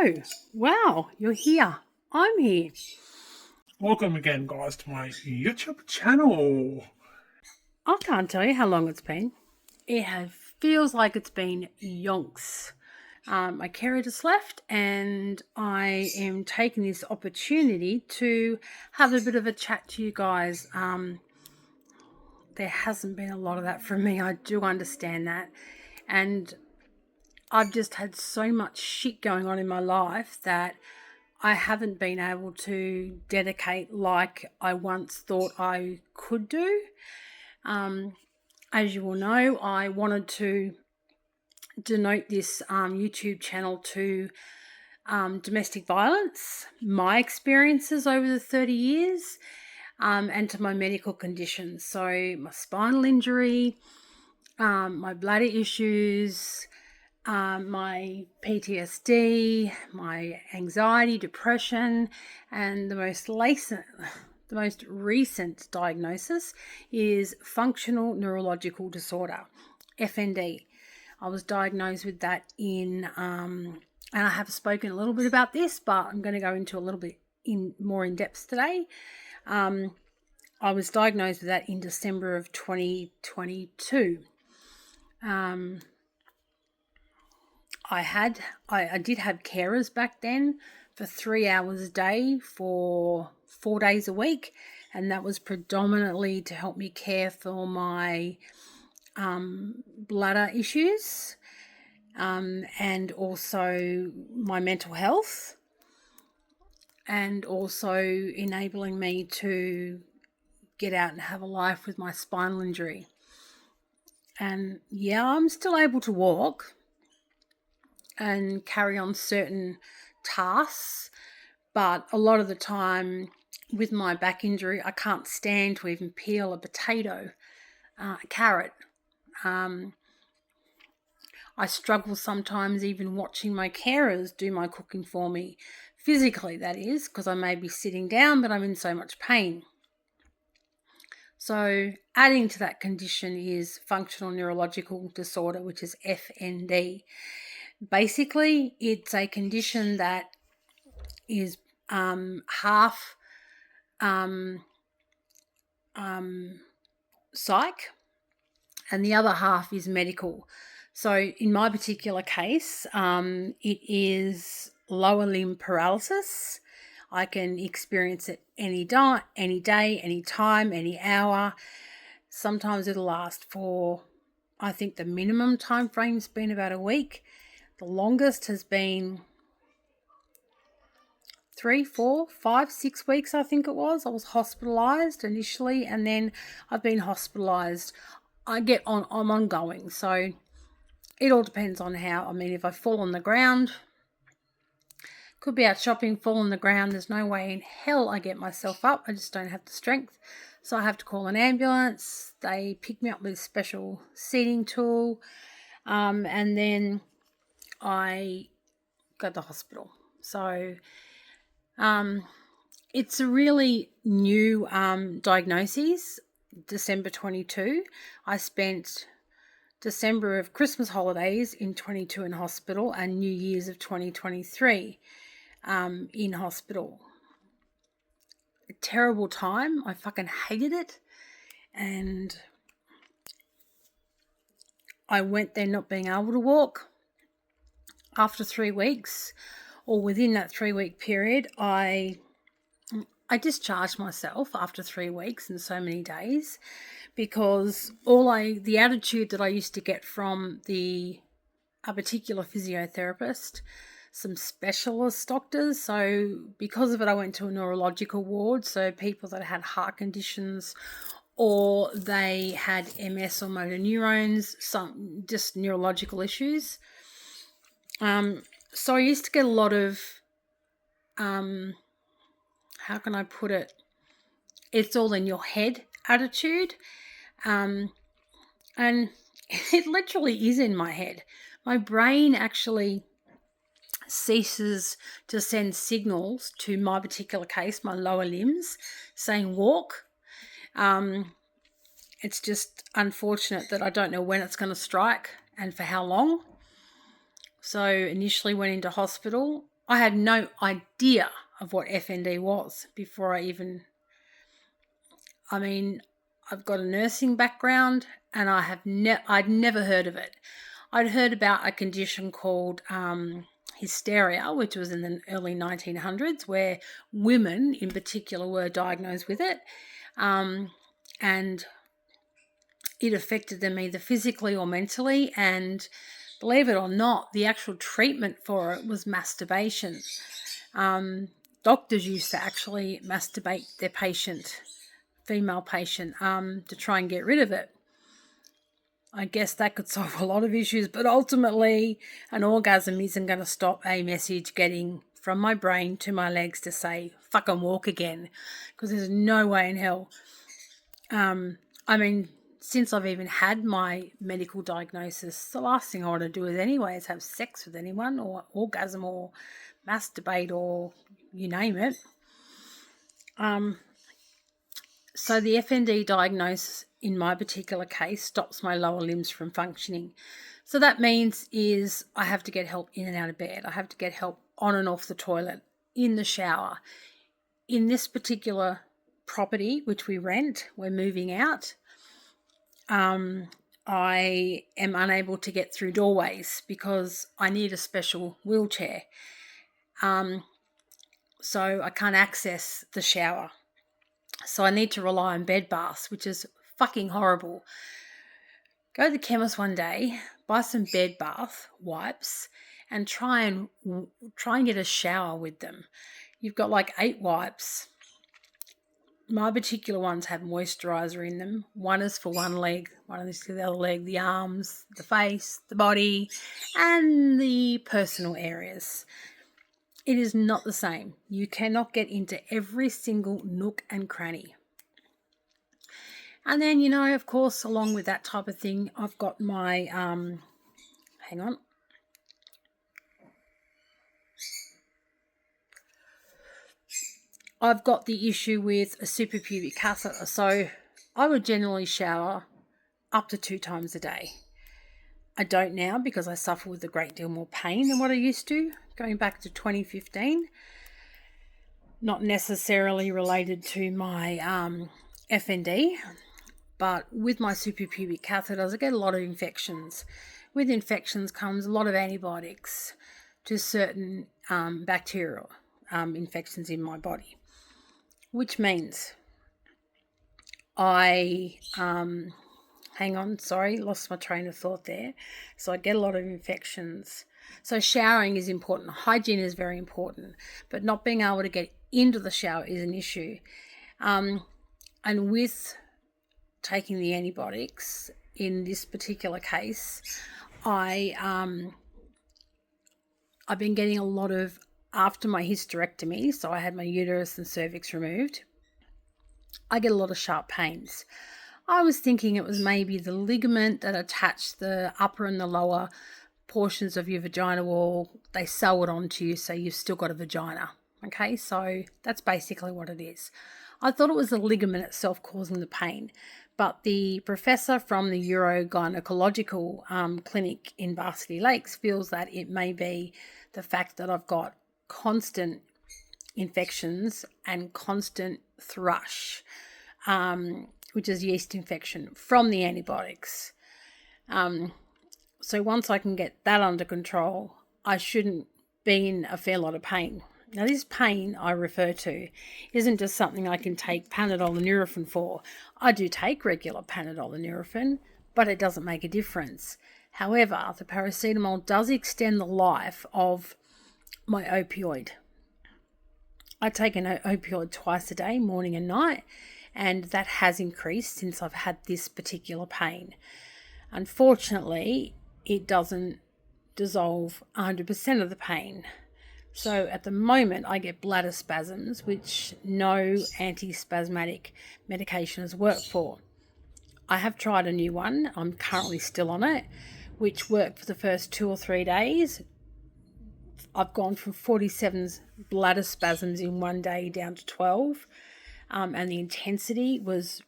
Oh, wow, you're here. I'm here. Welcome again, guys, to my YouTube channel. I can't tell you how long it's been. Feels like it's been yonks. My carer just left, and I am taking this opportunity to have a bit of a chat to you guys. There hasn't been a lot of that from me. I do understand that. And I've just had so much shit going on in my life that I haven't been able to dedicate like I once thought I could do. As you will know, I wanted to denote this YouTube channel to domestic violence, my experiences over the 30 years, and to my medical conditions. So my spinal injury, my bladder issues, my PTSD, my anxiety, depression, and the most recent diagnosis is functional neurological disorder, FND. I was diagnosed with that and I have spoken a little bit about this, but I'm going to go into a little bit more in depth today. I was diagnosed with that in December of 2022. I did have carers back then for 3 hours a day for 4 days a week, and that was predominantly to help me care for my bladder issues and also my mental health, and also enabling me to get out and have a life with my spinal injury. And yeah, I'm still able to walk and carry on certain tasks, but a lot of the time with my back injury, I can't stand to even peel a potato, a carrot. I struggle sometimes even watching my carers do my cooking for me, physically that is, because I may be sitting down but I'm in so much pain. So adding to that condition is functional neurological disorder, which is FND. Basically, it's a condition that is half psych and the other half is medical. So in my particular case, it is lower limb paralysis. I can experience it any day, any time, any hour. Sometimes it'll last for, I think the minimum time frame's been about a week. The longest has been 3, 4, 5, 6 weeks, I think it was. I was hospitalised initially, and then I've been hospitalised. I'm ongoing, so it all depends on how. I mean, if I fall on the ground, could be out shopping, fall on the ground, there's no way in hell I get myself up. I just don't have the strength. So I have to call an ambulance. They pick me up with a special seating tool, and then I go to the hospital. So it's a really new diagnosis. December 22. I spent December of Christmas holidays in 22 in hospital and New Year's of 2023 in hospital. A terrible time. I fucking hated it. And I went there not being able to walk. After 3 weeks, or within that 3-week period, I discharged myself after 3 weeks and so many days, because the attitude that I used to get from a particular physiotherapist, some specialist doctors, so because of it I went to a neurological ward, so people that had heart conditions or they had MS or motor neurons, some just neurological issues. So I used to get a lot of, how can I put it? It's all in your head attitude. And it literally is in my head. My brain actually ceases to send signals to my particular case, my lower limbs, saying walk. It's just unfortunate that I don't know when it's going to strike and for how long. So initially went into hospital I had no idea of what FND was before I've got a nursing background, and I'd never heard of it. I'd heard about a condition called hysteria, which was in the early 1900s, where women in particular were diagnosed with it, and it affected them either physically or mentally, and believe it or not, the actual treatment for it was masturbation. Doctors used to actually masturbate their female patient, to try and get rid of it. I guess that could solve a lot of issues, but ultimately an orgasm isn't going to stop a message getting from my brain to my legs to say, fucking walk again, because there's no way in hell. Since I've even had my medical diagnosis, the last thing I want to do is anyway is have sex with anyone or orgasm or masturbate or you name it. So the FND diagnosis in my particular case stops my lower limbs from functioning. So that means is I have to get help in and out of bed. I have to get help on and off the toilet, in the shower. In this particular property, which we rent, we're moving out, I am unable to get through doorways because I need a special wheelchair. So I can't access the shower. So I need to rely on bed baths, which is fucking horrible. Go to the chemist one day, buy some bed bath wipes, and try and get a shower with them. You've got like 8 wipes. My particular ones have moisturizer in them. One is for one leg, one is for the other leg, the arms, the face, the body, and the personal areas. It is not the same. You cannot get into every single nook and cranny. And then, of course, along with that type of thing, I've got my, hang on. I've got the issue with a suprapubic catheter. So I would generally shower up to 2 times a day. I don't now because I suffer with a great deal more pain than what I used to, going back to 2015. Not necessarily related to my FND, but with my suprapubic catheters, I get a lot of infections. With infections comes a lot of antibiotics to certain bacterial infections in my body, which means I... hang on, sorry, lost my train of thought there. So I get a lot of infections. So showering is important. Hygiene is very important, but not being able to get into the shower is an issue. And with taking the antibiotics, in this particular case, I've been getting a lot of, after my hysterectomy, so I had my uterus and cervix removed, I get a lot of sharp pains. I was thinking it was maybe the ligament that attached the upper and the lower portions of your vagina wall. They sew it onto you, so you've still got a vagina. Okay, so that's basically what it is. I thought it was the ligament itself causing the pain, but the professor from the urogynecological clinic in Varsity Lakes feels that it may be the fact that I've got constant infections and constant thrush, which is yeast infection from the antibiotics. So once I can get that under control, I shouldn't be in a fair lot of pain. Now, this pain I refer to isn't just something I can take Panadol and Nurofen for. I do take regular Panadol and Nurofen, but it doesn't make a difference. However, the paracetamol does extend the life of my opioid. I take an opioid twice a day, morning and night, and that has increased since I've had this particular pain. Unfortunately, it doesn't dissolve 100% of the pain. So at the moment, I get bladder spasms, which no antispasmodic medications work for. I have tried a new one. I'm currently still on it, which worked for the first 2 or 3 days. I've gone from 47 bladder spasms in one day down to 12, and the intensity was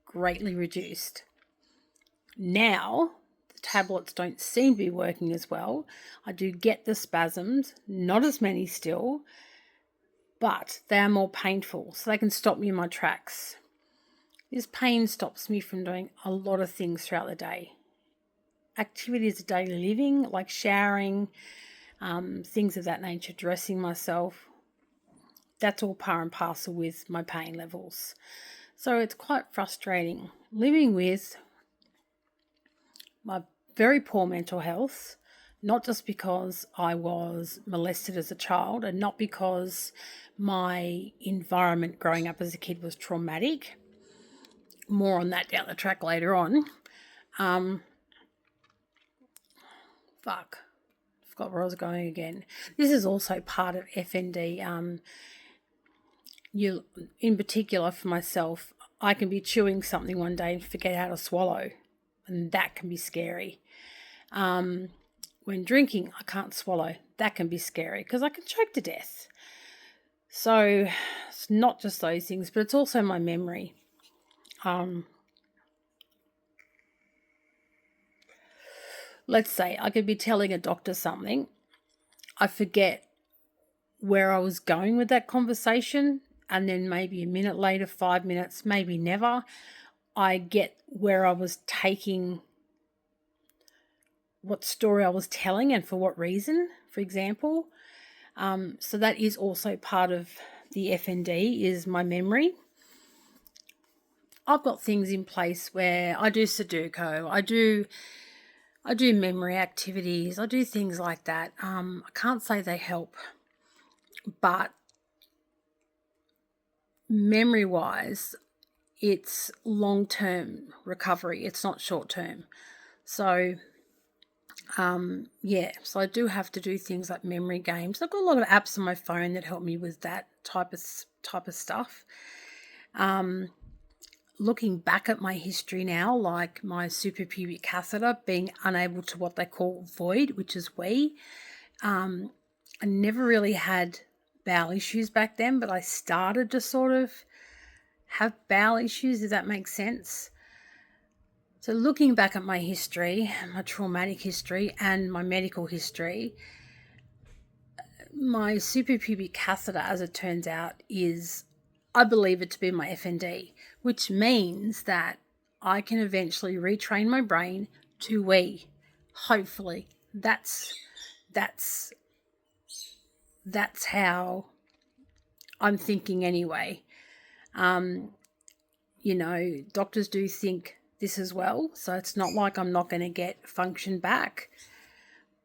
greatly reduced. Now, the tablets don't seem to be working as well. I do get the spasms, not as many still, but they are more painful, so they can stop me in my tracks. This pain stops me from doing a lot of things throughout the day. Activities of daily living, like showering, things of that nature, dressing myself, that's all par and parcel with my pain levels. So it's quite frustrating living with my very poor mental health, not just because I was molested as a child and not because my environment growing up as a kid was traumatic. More on that down the track later on. Forgot where I was going again. This is also part of FND. In particular for myself, I can be chewing something one day and forget how to swallow, and that can be scary. When drinking, I can't swallow. That can be scary because I can choke to death. So it's not just those things, but it's also my memory. Let's say I could be telling a doctor something. I forget where I was going with that conversation, and then maybe a minute later, 5 minutes, maybe never, I get where I was taking, what story I was telling and for what reason, for example. So that is also part of the FND, is my memory. I've got things in place where I do Sudoku, I do memory activities, I do things like that. I can't say they help, but memory-wise, it's long-term recovery. It's not short-term. So, so I do have to do things like memory games. I've got a lot of apps on my phone that help me with that type of stuff. Looking back at my history now, like my suprapubic catheter being unable to what they call void, which is wee. I never really had bowel issues back then, but I started to sort of have bowel issues, if that makes sense. So looking back at my history, my traumatic history and my medical history, my suprapubic catheter, as it turns out, I believe it to be my FND, which means that I can eventually retrain my brain to wee. Hopefully. That's how I'm thinking anyway. Doctors do think this as well, so it's not like I'm not going to get function back,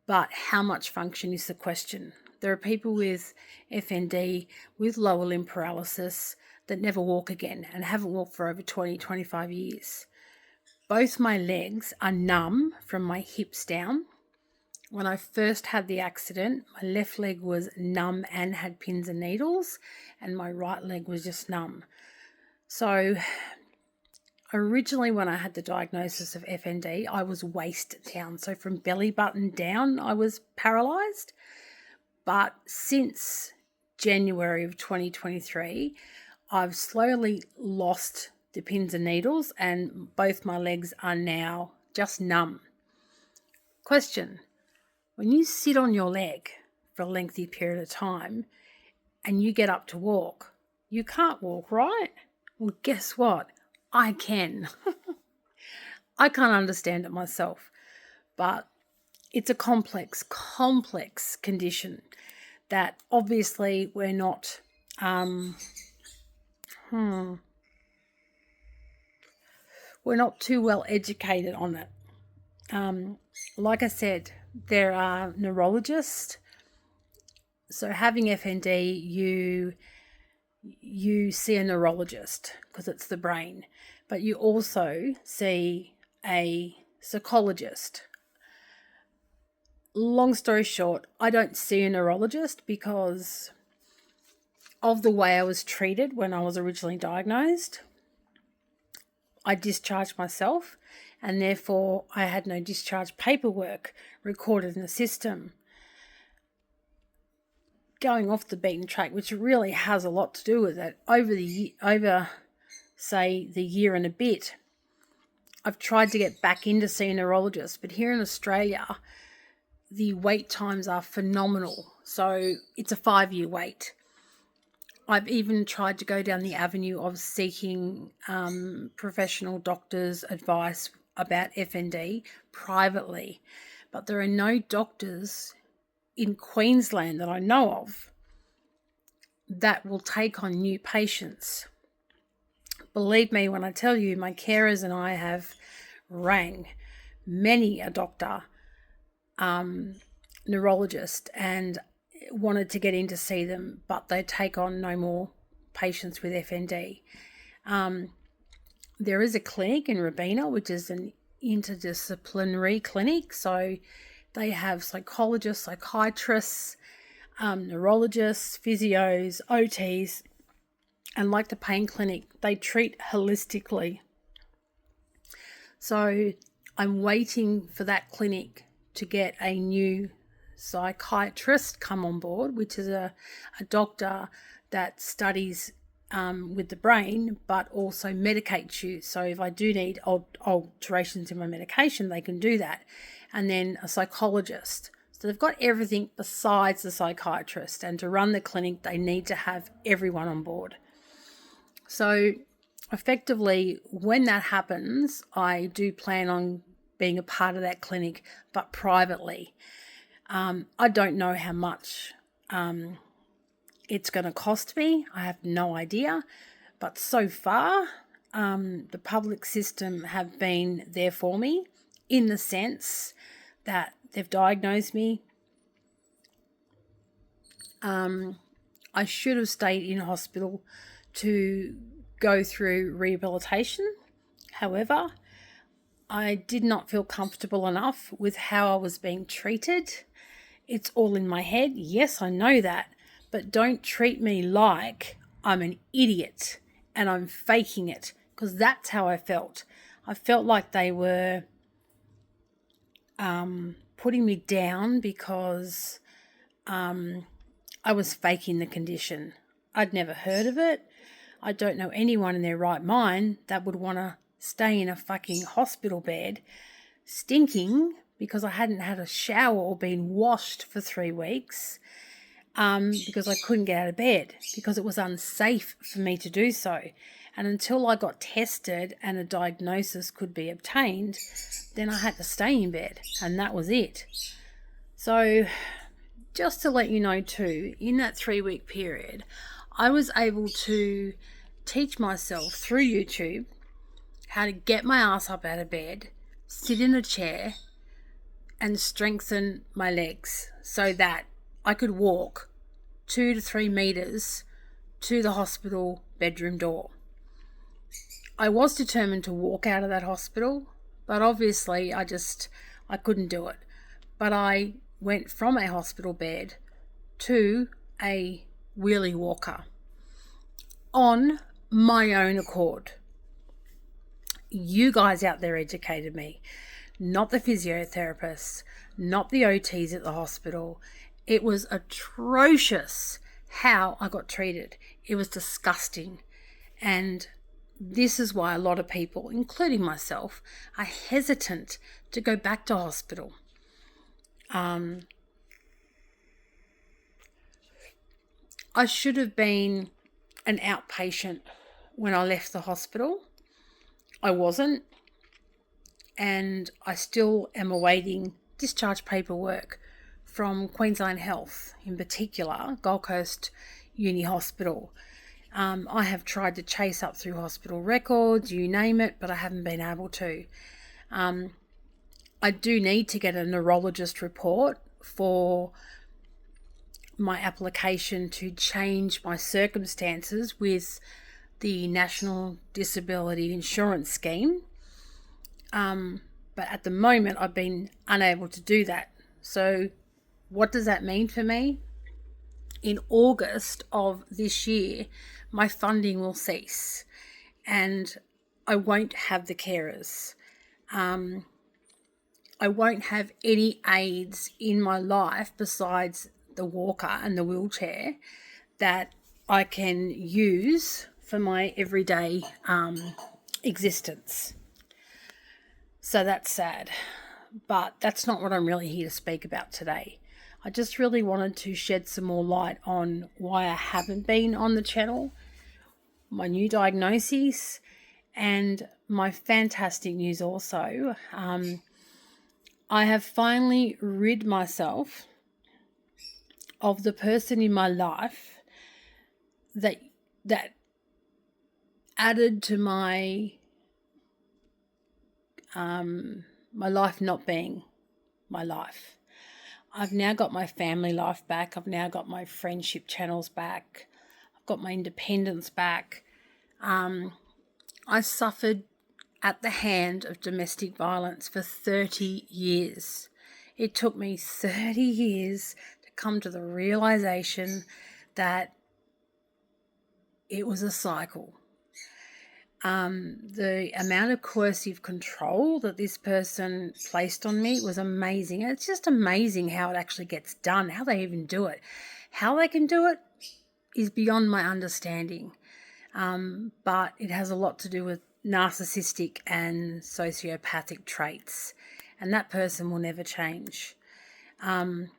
but how much function is the question. There are people with FND with lower limb paralysis that never walk again and haven't walked for over 20, 25 years. Both my legs are numb from my hips down. When I first had the accident, my left leg was numb and had pins and needles, and my right leg was just numb. So originally when I had the diagnosis of FND, I was waist down. So from belly button down, I was paralysed. But since January of 2023, I've slowly lost the pins and needles, and both my legs are now just numb. Question: when you sit on your leg for a lengthy period of time and you get up to walk, you can't walk, right? Well, guess what? I can. I can't understand it myself, but it's a complex condition that obviously we're not we're not too well educated on it. Like I said, there are neurologists. So having FND, you see a neurologist because it's the brain, but you also see a psychologist. Long story short, I don't see a neurologist because of the way I was treated when I was originally diagnosed. I discharged myself, and therefore I had no discharge paperwork recorded in the system. Going off the beaten track, which really has a lot to do with it, over say the year and a bit, I've tried to get back into seeing a neurologist, but here in Australia, the wait times are phenomenal. So it's a 5-year wait. I've even tried to go down the avenue of seeking professional doctors' advice about FND privately, but there are no doctors in Queensland that I know of that will take on new patients. Believe me when I tell you, my carers and I have rang many a doctor, neurologist, and wanted to get in to see them, but they take on no more patients with FND. There is a clinic in Robina, which is an interdisciplinary clinic. So they have psychologists, psychiatrists, neurologists, physios, OTs, and like the pain clinic, they treat holistically. So I'm waiting for that clinic to get a new psychiatrist come on board, which is a doctor that studies with the brain, but also medicates you. So if I do need alterations in my medication, they can do that. And then a psychologist. So they've got everything besides the psychiatrist. And to run the clinic, they need to have everyone on board. So effectively, when that happens, I do plan on being a part of that clinic, but privately. I don't know how much it's going to cost me. I have no idea. But so far, the public system have been there for me in the sense that they've diagnosed me. I should have stayed in hospital to go through rehabilitation. However, I did not feel comfortable enough with how I was being treated. It's all in my head. Yes, I know that. But don't treat me like I'm an idiot and I'm faking it, because that's how I felt. I felt like they were putting me down because I was faking the condition. I'd never heard of it. I don't know anyone in their right mind that would want to stay in a fucking hospital bed stinking because I hadn't had a shower or been washed for 3 weeks, because I couldn't get out of bed because it was unsafe for me to do so. And until I got tested and a diagnosis could be obtained, then I had to stay in bed, and that was it. So just to let you know too, in that 3-week period, I was able to teach myself through YouTube how to get my ass up out of bed, sit in a chair, and strengthen my legs so that I could walk 2 to 3 meters to the hospital bedroom door. I was determined to walk out of that hospital, but obviously I couldn't do it. But I went from a hospital bed to a wheelie walker on my own accord. You guys out there educated me, not the physiotherapists, not the OTs at the hospital. It was atrocious how I got treated. It was disgusting. And this is why a lot of people, including myself, are hesitant to go back to hospital. I should have been an outpatient when I left the hospital. I wasn't, and I still am awaiting discharge paperwork from Queensland Health, in particular Gold Coast Uni Hospital. I have tried to chase up through hospital records, you name it, but I haven't been able to. I do need to get a neurologist report for my application to change my circumstances with the National Disability Insurance Scheme. But at the moment, I've been unable to do that. So what does that mean for me? In August of this year, my funding will cease and I won't have the carers. I won't have any aids in my life besides the walker and the wheelchair that I can use for my everyday existence. So that's sad. But that's not what I'm really here to speak about today. I just really wanted to shed some more light on why I haven't been on the channel, my new diagnoses, and my fantastic news also. I have finally rid myself of the person in my life that added to my my life not being my life. I've now got my family life back. I've now got my friendship channels back. I've got my independence back. I suffered at the hand of domestic violence for 30 years. It took me 30 years to come to the realization that it was a cycle. The amount of coercive control that this person placed on me was amazing. It's just amazing how it actually gets done, how they even do it. How they can do it is beyond my understanding. But it has a lot to do with narcissistic and sociopathic traits, and that person will never change. And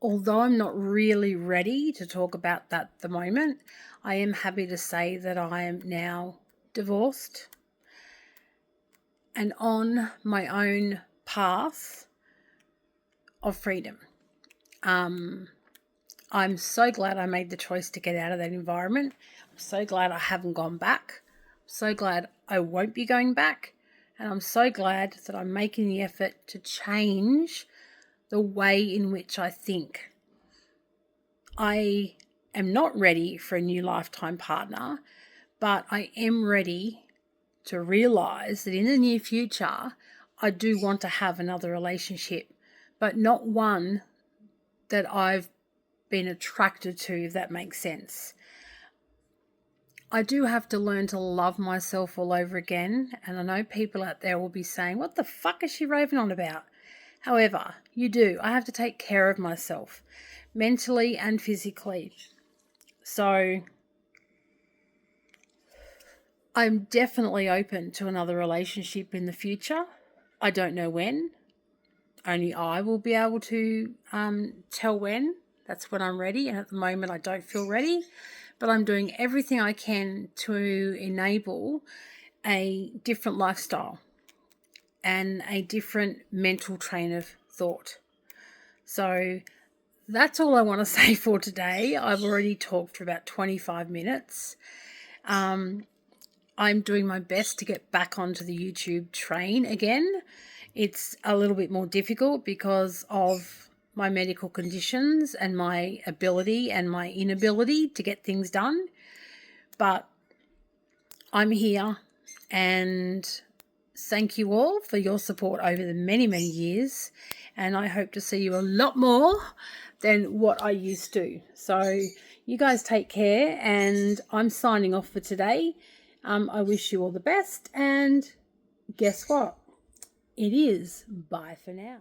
although I'm not really ready to talk about that at the moment, I am happy to say that I am now divorced and on my own path of freedom. I'm so glad I made the choice to get out of that environment. I'm so glad I haven't gone back. I'm so glad I won't be going back. And I'm so glad that I'm making the effort to change the way in which I think. I am not ready for a new lifetime partner, but I am ready to realize that in the near future, I do want to have another relationship, but not one that I've been attracted to, if that makes sense. I do have to learn to love myself all over again, and I know people out there will be saying, what the fuck is she raving on about? However, you do. I have to take care of myself, mentally and physically. So I'm definitely open to another relationship in the future. I don't know when. Only I will be able to tell when. That's when I'm ready. And at the moment, I don't feel ready. But I'm doing everything I can to enable a different lifestyle and a different mental train of thought. So that's all I want to say for today. I've already talked for about 25 minutes. I'm doing my best to get back onto the YouTube train again. It's a little bit more difficult because of my medical conditions and my ability and my inability to get things done. But I'm here, and thank you all for your support over the many, many years. And I hope to see you a lot more than what I used to. So you guys take care, and I'm signing off for today. I wish you all the best, and guess what? It is bye for now.